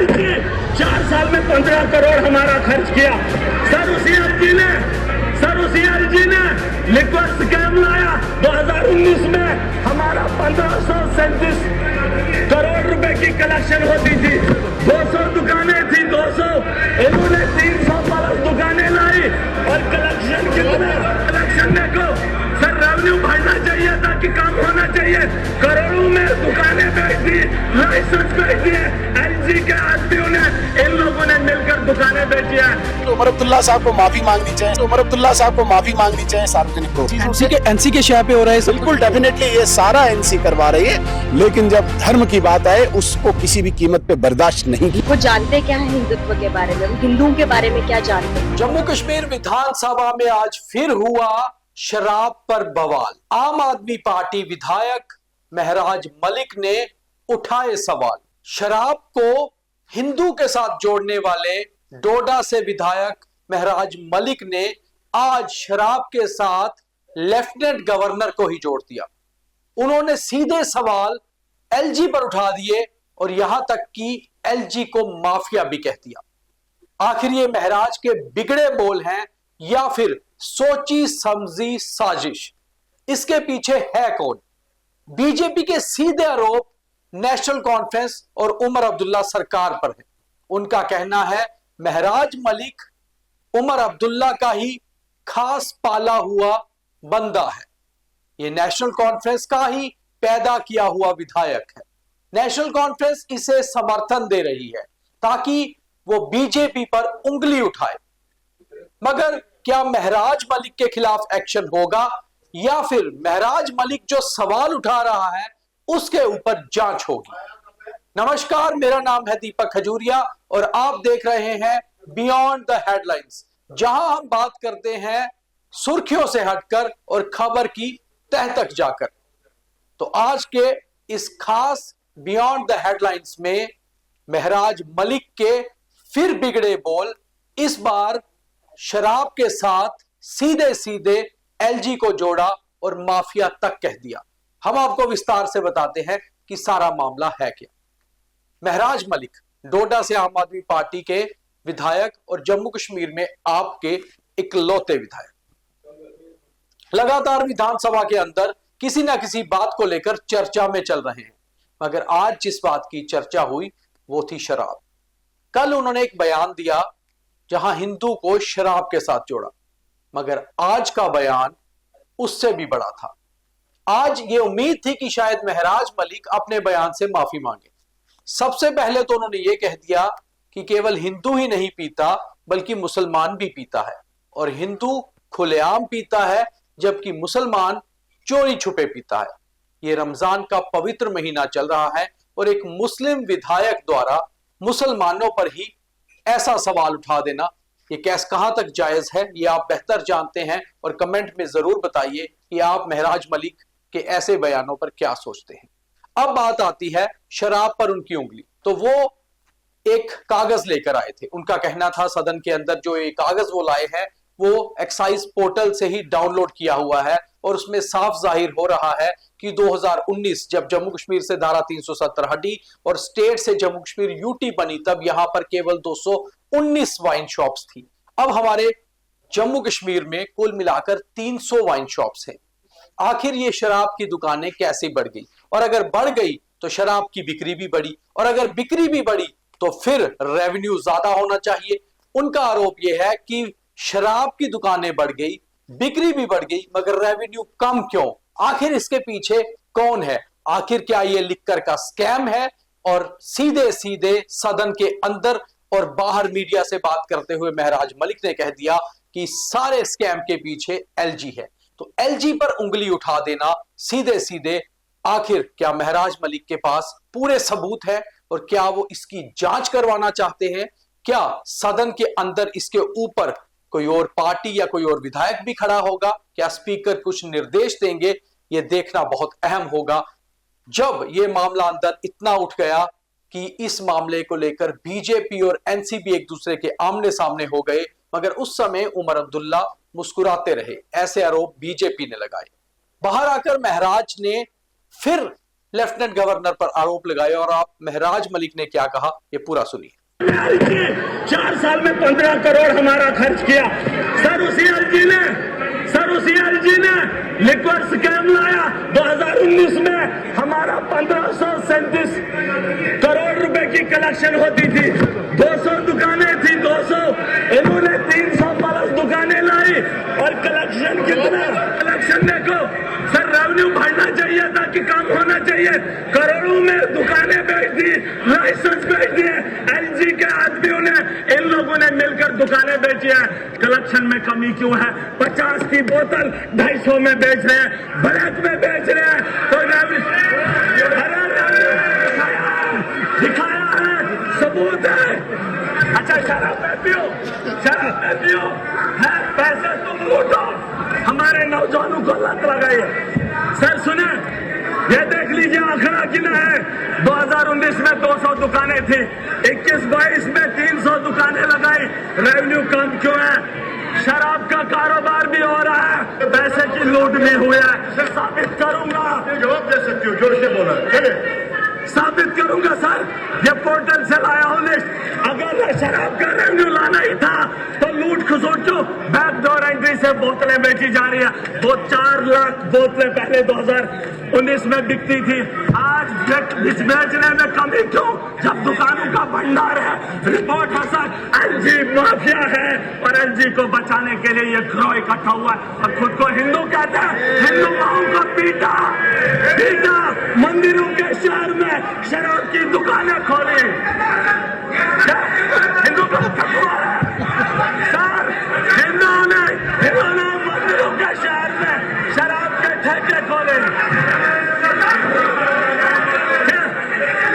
LG 4 साल में 15 करोड़ हमारा खर्च किया। सर उसी एलजी ने लिक्विड स्कैम लाया। 2019 में हमारा 1537 करोड़ रुपए की कलेक्शन होती थी। 200 दुकानें थी, 200, इन्होंने 300 प्लस दुकानें लाई और कलेक्शन कितना? कलेक्शन देखो सर, रेवेन्यू बढ़ना चाहिए था कि कम होना चाहिए? करोड़ों में दुकानें बेच दी, लाइसेंस बेच दिए एलजी के आदमियों ने, इन लोगों ने मिलकर दुकानें बेची है। उमर अब्दुल्ला साहब को माफी मांगनी चाहिए, उमर अब्दुल्ला साहब को माफी मांगनी चाहिए सार्वजनिक रूप से। एनसी के शय पे हो रहा है, बिल्कुल डेफिनेटली ये सारा एनसी करवा रही है, लेकिन जब धर्म की बात आए उसको किसी भी कीमत पे बर्दाश्त नहीं की। वो जानते क्या है हिंदुत्व के बारे में, हिंदुओं के बारे में क्या जानते हैं? जम्मू कश्मीर विधानसभा में आज फिर हुआ शराब पर बवाल। आम आदमी पार्टी विधायक महराज मलिक ने उठाए सवाल। शराब को हिंदू के साथ जोड़ने वाले डोडा से विधायक महराज मलिक ने आज शराब के साथ लेफ्टिनेंट गवर्नर को ही जोड़ दिया। उन्होंने सीधे सवाल एलजी पर उठा दिए और यहां तक कि एलजी को माफिया भी कह दिया। आखिर ये महराज के बिगड़े बोल हैं या फिर सोची समझी साजिश? इसके पीछे है कौन? बीजेपी के सीधे आरोप नेशनल कॉन्फ्रेंस और उमर अब्दुल्ला सरकार पर है। उनका कहना है महराज मलिक उमर अब्दुल्ला का ही खास पाला हुआ बंदा है। यह नेशनल कॉन्फ्रेंस का ही पैदा किया हुआ विधायक है। नेशनल कॉन्फ्रेंस इसे समर्थन दे रही है ताकि वो बीजेपी पर उंगली उठाए। मगर क्या महराज मलिक के खिलाफ एक्शन होगा या फिर महराज मलिक जो सवाल उठा रहा है उसके ऊपर जांच होगी? नमस्कार, मेरा नाम है दीपक खजूरिया और आप देख रहे हैं बियॉन्ड द हेडलाइंस, जहां हम बात करते हैं सुर्खियों से हटकर और खबर की तह तक जाकर। तो आज के इस खास बियॉन्ड द हेडलाइंस में महराज मलिक के फिर बिगड़े बोल, इस बार शराब के साथ सीधे सीधे एलजी को जोड़ा और माफिया तक कह दिया। हम आपको विस्तार से बताते हैं कि सारा मामला है क्या। महराज मलिक डोडा से आम आदमी पार्टी के विधायक और जम्मू कश्मीर में आपके इकलौते विधायक, लगातार विधानसभा के अंदर किसी ना किसी बात को लेकर चर्चा में चल रहे हैं। मगर आज जिस बात की चर्चा हुई वो थी शराब। कल उन्होंने एक बयान दिया जहां हिंदू को शराब के साथ जोड़ा, मगर आज का बयान उससे भी बड़ा था। आज ये उम्मीद थी कि शायद महराज मलिक अपने बयान से माफी मांगे। सबसे पहले तो उन्होंने ये कह दिया कि केवल हिंदू ही नहीं पीता बल्कि मुसलमान भी पीता है, और हिंदू खुलेआम पीता है जबकि मुसलमान चोरी छुपे पीता है। ये रमजान का पवित्र महीना चल रहा है और एक मुस्लिम विधायक द्वारा मुसलमानों पर ही ऐसा सवाल उठा देना, ये कैसे कहां तक जायज है, ये आप बेहतर जानते हैं और कमेंट में जरूर बताइए कि आप महराज मलिक के ऐसे बयानों पर क्या सोचते हैं। अब बात आती है शराब पर उनकी उंगली। तो वो एक कागज लेकर आए थे। उनका कहना था सदन के अंदर जो ये कागज वो लाए हैं वो एक्साइज पोर्टल से ही डाउनलोड किया हुआ है और उसमें साफ जाहिर हो रहा है कि 2019 जब जम्मू कश्मीर से धारा 370 हटी और स्टेट से जम्मू कश्मीर यूटी बनी, तब यहां पर केवल 219 वाइन शॉप्स थी। अब हमारे जम्मू कश्मीर में कुल मिलाकर 300 वाइन शॉप्स हैं। आखिर ये शराब की दुकानें कैसे बढ़ गई? और अगर बढ़ गई तो शराब की बिक्री भी बढ़ी, और अगर बिक्री भी बढ़ी तो फिर रेवेन्यू ज्यादा होना चाहिए। उनका आरोप यह है कि शराब की दुकानें बढ़ गई, बिक्री भी बढ़ गई, मगर रेवेन्यू कम क्यों? आखिर इसके पीछे कौन है? आखिर क्या ये लिक्कर का स्कैम है? और सीधे सीधे सदन के अंदर और बाहर मीडिया से बात करते हुए महराज मलिक ने कह दिया कि सारे स्कैम के पीछे एलजी है। तो एलजी पर उंगली उठा देना सीधे सीधे, आखिर क्या महराज मलिक के पास पूरे सबूत है और क्या वो इसकी जांच करवाना चाहते हैं? क्या सदन के अंदर इसके ऊपर कोई और पार्टी या कोई और विधायक भी खड़ा होगा? क्या स्पीकर कुछ निर्देश देंगे? यह देखना बहुत अहम होगा। जब यह मामला अंदर इतना उठ गया कि इस मामले को लेकर बीजेपी और एनसीपी एक दूसरे के आमने सामने हो गए, मगर उस समय उमर अब्दुल्ला मुस्कुराते रहे, ऐसे आरोप बीजेपी ने लगाए। बाहर आकर महराज ने फिर लेफ्टिनेंट गवर्नर पर आरोप लगाए और आप महराज मलिक ने क्या कहा ये पूरा सुनिए। 4 साल में 15 करोड़ हमारा खर्च किया। सर उसी एलजी ने लिक्विड स्कैम लाया। 2019 में हमारा 1537 करोड़ रुपए की कलेक्शन होती थी। 200 दुकानें थी, 200, इन्होंने 300 प्लस दुकानें लाई और कलेक्शन कितना? कलेक्शन देखो सर, रेवेन्यू बढ़ना चाहिए था कि कम होना चाहिए? करोड़ों में दुकानें बेच दी, लाइसेंस बेच दिए। एलजी के आदमियों ने, इन लोगों ने मिलकर दुकानें बेची है। कलेक्शन में कमी क्यों है? 50 की बोतल 250 में बेच रहे हैं, ब्लैक में बेच रहे हैं। तो दिखाया है, सबूत है। अच्छा शराब में पियो है, पैसे तुम लूटो, हमारे नौजवानों को लत लगाइए। सर सुने, ये देख लीजिए आंकड़ा कितना है। 2019 में 200 दुकानें थी, 21-22 में 300 दुकानें लगाई। रेवेन्यू कम क्यों है? शराब का कारोबार भी हो रहा है, पैसे की लूट भी हुई है। साबित करूंगा। जवाब दे सकती हो, जोर से बोला। चले साबित करूंगा सर, ये पोर्टल से लाया हूं लिस्ट। अगर शराब का रेवेन्यू लाना ही था तो लूट खसोट क्यों? बैकडोर एंट्री से बोतलें बेची जा रही है। वो 4 लाख बोतलें पहले 2019 में बिकती थी, आज बेचने में कमी क्यों? जब दुकानों का भंडार है। रिपोर्ट है सर, एलजी माफिया है और एलजी को बचाने के लिए ये गिरोह इकट्ठा हुआ है और खुद को हिंदू कहता है। हिंदू माओ को पीटा, मंदिरों के शहर में शराब की दुकानें खोली। हिंदू का सर, इन्होंने मंदिरों के शहर में शराब के ठेके खोले।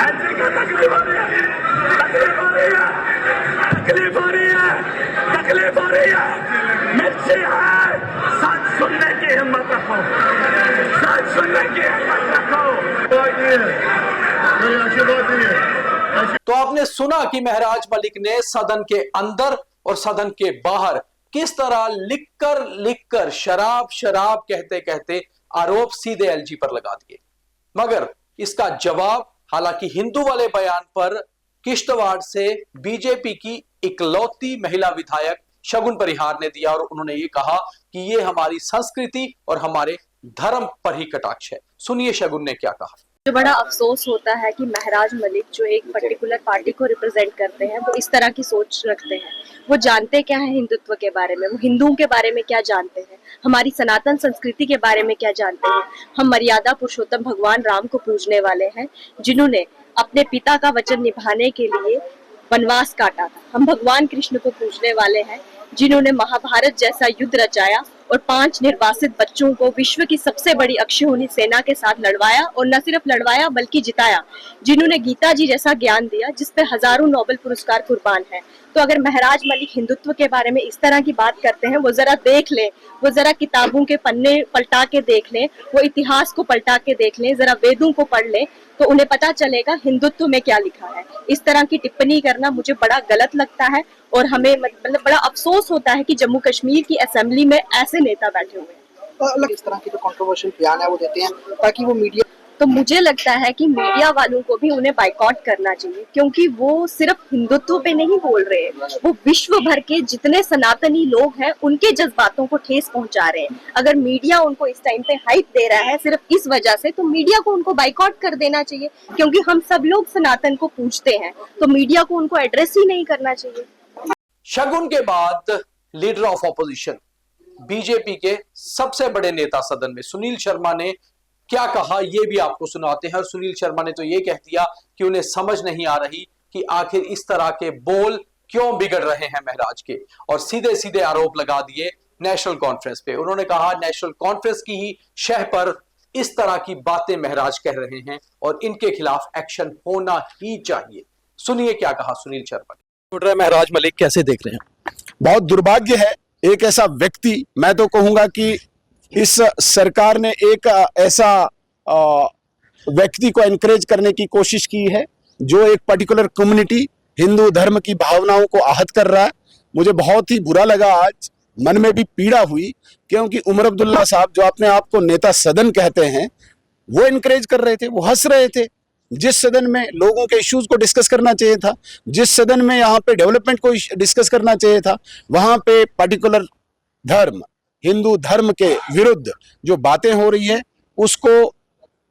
ऐसी क्या तकलीफ हो रही है? तकलीफ हो रही है। मिर्ची है, सच सुनने की हिम्मत रखो, सच सुनने की हिम्मत रखो। अच्छी बात नहीं है। तो आपने सुना कि महराज मलिक ने सदन के अंदर और सदन के बाहर किस तरह लिखकर शराब शराब कहते कहते आरोप सीधे एलजी पर लगा दिए। मगर इसका जवाब हालांकि हिंदू वाले बयान पर किश्तवाड़ से बीजेपी की इकलौती महिला विधायक शगुन परिहार ने दिया और उन्होंने ये कहा कि ये हमारी संस्कृति और हमारे धर्म पर ही कटाक्ष है। सुनिए शगुन ने क्या कहा। जो बड़ा अफसोस होता है कि महराज मलिक जो एक पर्टिकुलर पार्टी को रिप्रेजेंट करते हैं वो इस तरह की सोच रखते हैं। वो जानते क्या है हिंदुत्व के बारे में, वो हिंदुओं के बारे में क्या जानते हैं, हमारी सनातन संस्कृति के बारे में क्या जानते हैं। हम मर्यादा पुरुषोत्तम भगवान राम को पूजने वाले हैं, जिन्होंने अपने पिता का वचन निभाने के लिए वनवास काटा था। हम भगवान कृष्ण को पूजने वाले हैं, जिन्होंने महाभारत जैसा युद्ध रचाया और 5 निर्वासित बच्चों को विश्व की सबसे बड़ी अक्षौहिणी सेना के साथ लड़वाया और न सिर्फ लड़वाया बल्कि जिताया, जिन्होंने गीता जी जैसा ज्ञान दिया जिस पे हजारों नोबेल पुरस्कार कुर्बान है। तो अगर महराज मलिक हिंदुत्व के बारे में इस तरह की बात करते हैं, वो जरा देख ले, वो जरा किताबों के पन्ने पलटा के देख ले, वो इतिहास को पलटा के देख ले, जरा वेदों को पढ़ ले, तो उन्हें पता चलेगा हिंदुत्व में क्या लिखा है। इस तरह की टिप्पणी करना मुझे बड़ा गलत लगता है और हमें मतलब बड़ा अफसोस होता है कि जम्मू कश्मीर की असेंबली में ऐसे नेता बैठे हुए हैं। अलग इस तरह की जो कंट्रोवर्शियल बयान है वो देते हैं ताकि वो मीडिया, तो मुझे लगता है कि मीडिया वालों को भी उन्हें बाइकआउट करना चाहिए, क्योंकि वो सिर्फ हिंदुत्व पे नहीं बोल रहे, वो विश्व भर के जितने सनातनी लोग हैं उनके जज्बातों को ठेस पहुंचा रहे हैं। अगर मीडिया उनको इस टाइम पे हाइप दे रहा है सिर्फ इस वजह से, तो मीडिया को उनको बाइकआउट कर देना चाहिए, क्योंकि हम सब लोग सनातन को पूजते हैं, तो मीडिया को उनको एड्रेस ही नहीं करना चाहिए। शगुन के बाद लीडर ऑफ ऑपोजिशन बीजेपी के सबसे बड़े नेता सदन में सुनील शर्मा ने क्या कहा ये भी आपको सुनाते हैं। और सुनील शर्मा ने तो ये कह दिया कि उन्हें समझ नहीं आ रही कि आखिर इस तरह के बोल क्यों बिगड़ रहे हैं महराज के, और सीधे सीधे आरोप लगा दिए नेशनल कॉन्फ्रेंस पे। उन्होंने कहा नेशनल कॉन्फ्रेंस की ही शह पर इस तरह की बातें महराज कह रहे हैं और इनके खिलाफ एक्शन होना ही चाहिए। सुनिए क्या कहा सुनील शर्मा ने। महराज मलिक कैसे देख रहे हैं? बहुत दुर्भाग्य है, एक ऐसा व्यक्ति, मैं तो कहूंगा कि इस सरकार ने एक ऐसा व्यक्ति को एनकरेज करने की कोशिश की है जो एक पर्टिकुलर कम्युनिटी, हिंदू धर्म की भावनाओं को आहत कर रहा है। मुझे बहुत ही बुरा लगा, आज मन में भी पीड़ा हुई, क्योंकि उमर अब्दुल्ला साहब जो अपने आप को नेता सदन कहते हैं, वो इनकरेज कर रहे थे, वो हंस रहे थे। जिस सदन में लोगों के इश्यूज को डिस्कस करना चाहिए था, जिस सदन में यहाँ पे डेवलपमेंट को डिस्कस करना चाहिए था, वहां पे पर्टिकुलर धर्म, हिंदू धर्म के विरुद्ध जो बातें हो रही है उसको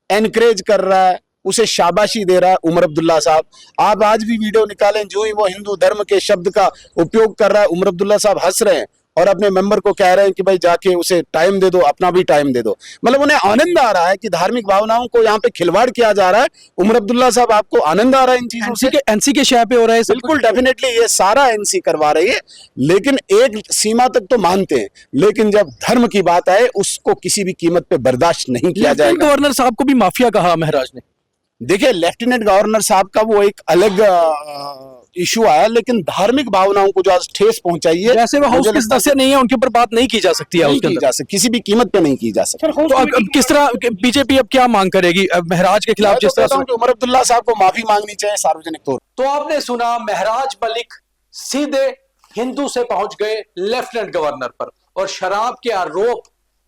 एनकरेज कर रहा है, उसे शाबाशी दे रहा है उमर अब्दुल्ला साहब। आप आज भी वीडियो निकालें, जो ही वो हिंदू धर्म के शब्द का उपयोग कर रहा है, उमर अब्दुल्ला साहब हंस रहे हैं और अपने मेंबर को कह रहे हैं कि भाई जाके उसे टाइम दे दो, अपना भी टाइम दे दो। मतलब उन्हें आनंद आ रहा है कि धार्मिक भावनाओं को यहाँ पे खिलवाड़ किया जा रहा है। उमर अब्दुल्ला साहब, आपको आनंद आ रहा है इन चीजों से? एनसी के शय पे हो रहा है? बिल्कुल, डेफिनेटली ये सारा एनसी करवा रही है, लेकिन एक सीमा तक तो मानते हैं, लेकिन जब धर्म की बात आए उसको किसी भी कीमत पे बर्दाश्त नहीं किया जाएगा। गवर्नर साहब को भी माफिया कहा महराज ने। देखिए, लेफ्टिनेंट गवर्नर साहब का वो एक अलग इशू आया, लेकिन धार्मिक भावनाओं को जो आज ठेस पहुंचाई है, जैसे वो हाउस के सदस्य नहीं है, उनके ऊपर बात नहीं की जा सकती है, नहीं की जा सकती, किसी भी कीमत पे नहीं की जा सकती। तो अब किस तरह बीजेपी अब क्या मांग करेगी महराज के खिलाफ? जिस तरह से उमर अब्दुल्ला साहब को माफी मांगनी चाहिए सार्वजनिक तौर। तो आपने सुना, महराज मलिक सीधे हिंदू से पहुंच गए लेफ्टिनेंट गवर्नर पर, और शराब के आरोप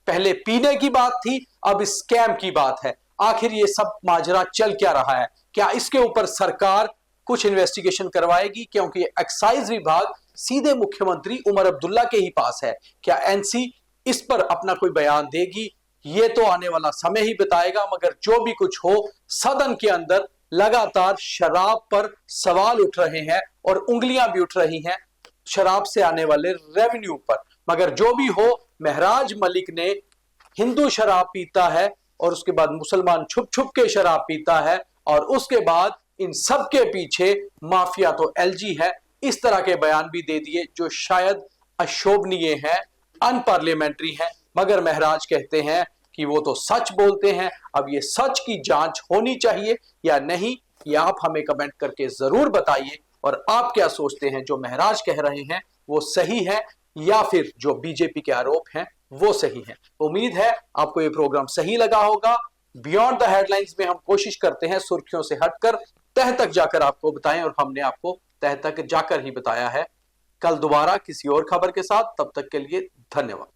पहले पीने की बात थी, अब स्कैम की बात है। आखिर ये सब माजरा चल क्या रहा है? क्या इसके ऊपर सरकार कुछ इन्वेस्टिगेशन करवाएगी? क्योंकि एक्साइज विभाग सीधे मुख्यमंत्री उमर अब्दुल्ला के ही पास है। क्या एनसी इस पर अपना कोई बयान देगी? ये तो आने वाला समय ही बताएगा। मगर जो भी कुछ हो, सदन के अंदर लगातार शराब पर सवाल उठ रहे हैं और उंगलियां भी उठ रही हैं शराब से आने वाले रेवेन्यू पर। मगर जो भी हो, महराज मलिक ने हिंदू शराब पीता है और उसके बाद मुसलमान छुप छुप के शराब पीता है, और उसके बाद इन सब के पीछे माफिया तो एलजी है। इस तरह के बयान भी दे दिए जो शायद अशोभनीय है, अनपार्लियामेंट्री है। मगर महराज कहते हैं कि वो तो सच बोलते हैं। अब ये सच की जांच होनी चाहिए या नहीं, ये आप हमें कमेंट करके जरूर बताइए। और आप क्या सोचते हैं, जो महराज कह रहे हैं वो सही है या फिर जो बीजेपी के आरोप हैं वो सही है? उम्मीद है आपको ये प्रोग्राम सही लगा होगा। बियॉन्ड द हेडलाइंस में हम कोशिश करते हैं सुर्खियों से हटकर तह तक जाकर आपको बताएं, और हमने आपको तह तक जाकर ही बताया है। कल दोबारा किसी और खबर के साथ, तब तक के लिए धन्यवाद।